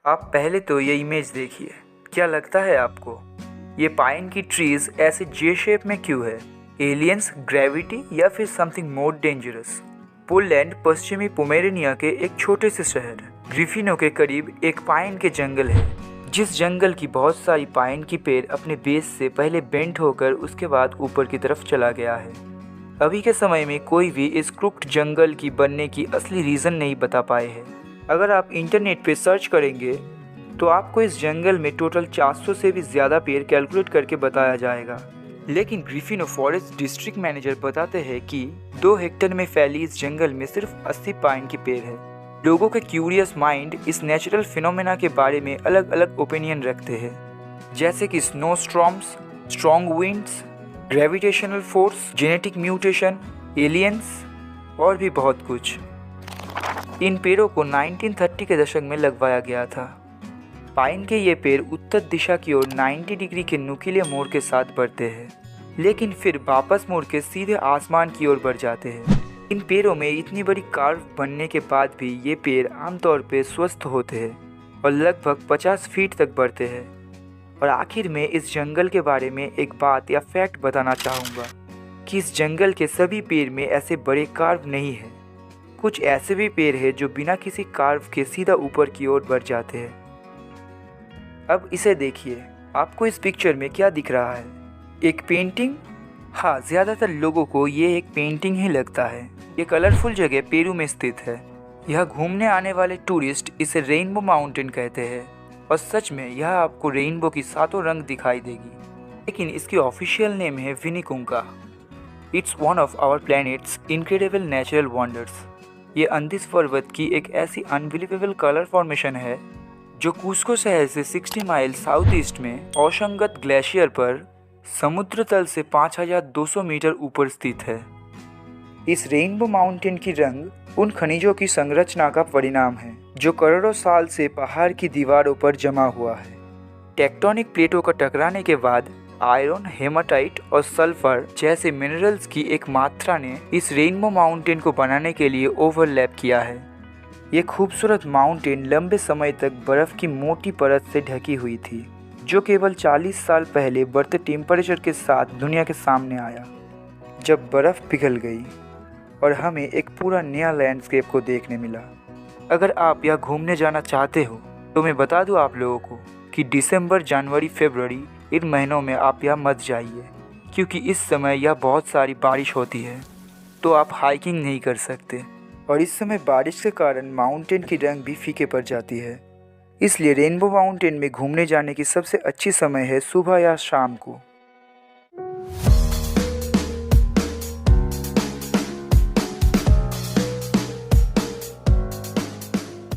आप पहले तो ये इमेज देखिए, क्या लगता है आपको? ये पाइन की ट्रीज ऐसे जे शेप में क्यों है? एलियंस, ग्रेविटी या फिर समथिंग मोर डेंजरस? पोलैंड पश्चिमी पोमेरेनिया के एक छोटे से शहर ग्रिफिनो के करीब एक पाइन के जंगल है, जिस जंगल की बहुत सारी पाइन की पेड़ अपने बेस से पहले बेंट होकर उसके बाद ऊपर की तरफ चला गया है। अभी के समय में कोई भी इस क्रुक्ड जंगल की बनने की असली रीज़न नहीं बता पाए हैं। अगर आप इंटरनेट पे सर्च करेंगे तो आपको इस जंगल में टोटल 400 से भी ज़्यादा पेड़ कैलकुलेट करके बताया जाएगा, लेकिन ग्रिफिनो फॉरेस्ट डिस्ट्रिक्ट मैनेजर बताते हैं कि 2 हेक्टेयर में फैली इस जंगल में सिर्फ 80 पाइन के पेड़ है। लोगों के क्यूरियस माइंड इस नेचुरल फिनोमेना के बारे में अलग अलग ओपिनियन रखते हैं, जैसे कि snow storms, strong winds, gravitational force, genetic mutation, aliens और भी बहुत कुछ। इन पेड़ों को 1930 के दशक में लगवाया गया था। पाइन के ये पेड़ उत्तर दिशा की ओर 90 डिग्री के नुकीले मोड़ के साथ बढ़ते हैं, लेकिन फिर वापस मुड़ के सीधे आसमान की ओर बढ़ जाते हैं। इन पेड़ों में इतनी बड़ी कार्व बनने के बाद भी ये पेड़ आमतौर पर स्वस्थ होते हैं और लगभग 50 फीट तक बढ़ते हैं। और आखिर में इस जंगल के बारे में एक बात या फैक्ट बताना चाहूँगा कि इस जंगल के सभी पेड़ में ऐसे बड़े कार्व नहीं है। कुछ ऐसे भी पेड़ हैं जो बिना किसी कार्व के सीधा ऊपर की ओर बढ़ जाते हैं। अब इसे देखिए, आपको इस पिक्चर में क्या दिख रहा है? एक पेंटिंग? हाँ, ज़्यादातर लोगों को ये एक पेंटिंग ही लगता है। ये कलरफुल जगह पेरू में स्थित है। यह घूमने आने वाले टूरिस्ट इसे रेनबो माउंटेन कहते हैं और सच में यह आपको रेनबो की 7 रंग दिखाई देगी, लेकिन इसकी ऑफिशियल नेम है Vinicunca. It's one of our planet's incredible natural wonders. ये अंदिस पर्वत की एक ऐसी अनबिलीवेबल कलर फॉर्मेशन है जो कुस्को शहर से 60 माइल साउथ ईस्ट में ओशंगत ग्लेशियर पर समुद्र तल से 5200 मीटर ऊपर स्थित है। इस रेनबो माउंटेन की रंग उन खनिजों की संरचना का परिणाम है जो करोड़ों साल से पहाड़ की दीवारों पर जमा हुआ है। टेक्टोनिक प्लेटों का टकराने के बाद आयरन, हेमाटाइट और सल्फर जैसे मिनरल्स की एक मात्रा ने इस रेनबो माउंटेन को बनाने के लिए ओवरलैप किया है। ये खूबसूरत माउंटेन लंबे समय तक बर्फ़ की मोटी परत से ढकी हुई थी, जो केवल 40 साल पहले बढ़ते टेम्परेचर के साथ दुनिया के सामने आया, जब बर्फ़ पिघल गई और हमें एक पूरा नया लैंडस्केप को देखने मिला। अगर आप यहाँ घूमने जाना चाहते हो तो मैं बता दूँ आप लोगों को कि दिसंबर, जनवरी, फरवरी इन महीनों में आप यहाँ मत जाइए, क्योंकि इस समय यह बहुत सारी बारिश होती है, तो आप हाइकिंग नहीं कर सकते और इस समय बारिश के कारण माउंटेन की रंग भी फीके पड़ जाती है। इसलिए रेनबो माउंटेन में घूमने जाने की सबसे अच्छी समय है सुबह या शाम को।